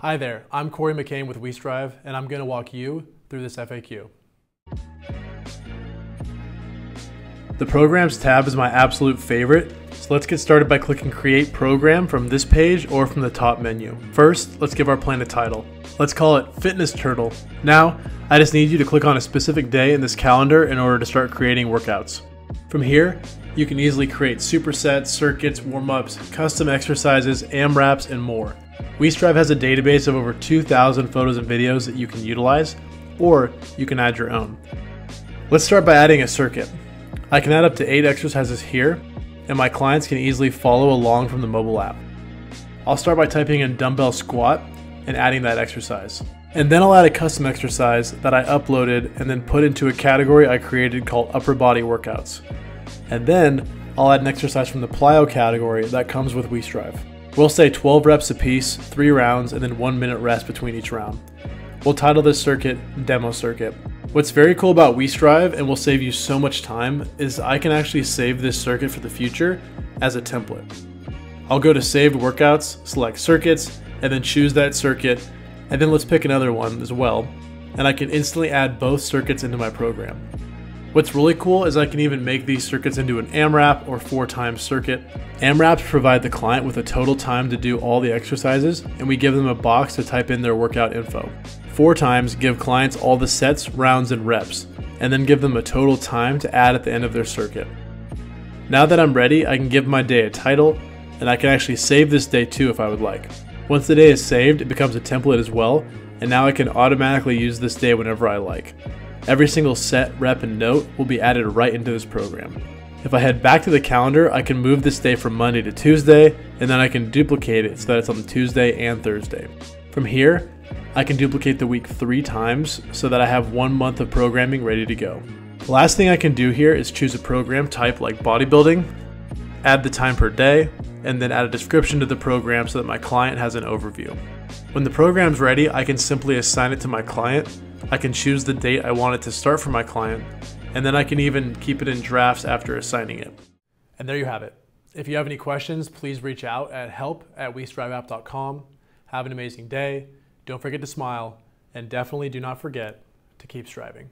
Hi there, I'm Corey McCain with WeStrive, and I'm going to walk you through this FAQ. The Programs tab is my absolute favorite, so let's get started by clicking Create Program from this page or from the top menu. First, let's give our plan a title. Let's call it Fitness Turtle. Now, I just need you to click on a specific day in this calendar in order to start creating workouts. From here, you can easily create supersets, circuits, warm-ups, custom exercises, AMRAPs, and more. WeStrive has a database of over 2,000 photos and videos that you can utilize, or you can add your own. Let's start by adding a circuit. I can add up to 8 exercises here, and my clients can easily follow along from the mobile app. I'll start by typing in dumbbell squat and adding that exercise. And then I'll add a custom exercise that I uploaded and then put into a category I created called upper body workouts. And then I'll add an exercise from the plyo category that comes with WeStrive. We'll say 12 reps apiece, 3 rounds, and then 1 minute rest between each round. We'll title this circuit Demo Circuit. What's very cool about WeStrive and will save you so much time is I can actually save this circuit for the future as a template. I'll go to Saved Workouts, select Circuits, and then choose that circuit, and then let's pick another one as well, and I can instantly add both circuits into my program. What's really cool is I can even make these circuits into an AMRAP or 4x circuit. AMRAPs provide the client with a total time to do all the exercises, and we give them a box to type in their workout info. 4x give clients all the sets, rounds, and reps, and then give them a total time to add at the end of their circuit. Now that I'm ready, I can give my day a title, and I can actually save this day too if I would like. Once the day is saved, it becomes a template as well, and now I can automatically use this day whenever I like. Every single set, rep, and note will be added right into this program. If I head back to the calendar, I can move this day from Monday to Tuesday, and then I can duplicate it so that it's on Tuesday and Thursday. From here, I can duplicate the week 3 times so that I have 1 month of programming ready to go. The last thing I can do here is choose a program type like bodybuilding, add the time per day, and then add a description to the program so that my client has an overview. When the program's ready, I can simply assign it to my client. I can choose the date I want it to start for my client, and then I can even keep it in drafts after assigning it. And there you have it. If you have any questions, please reach out at help@westriveapp.com. Have an amazing day. Don't forget to smile, and definitely do not forget to keep striving.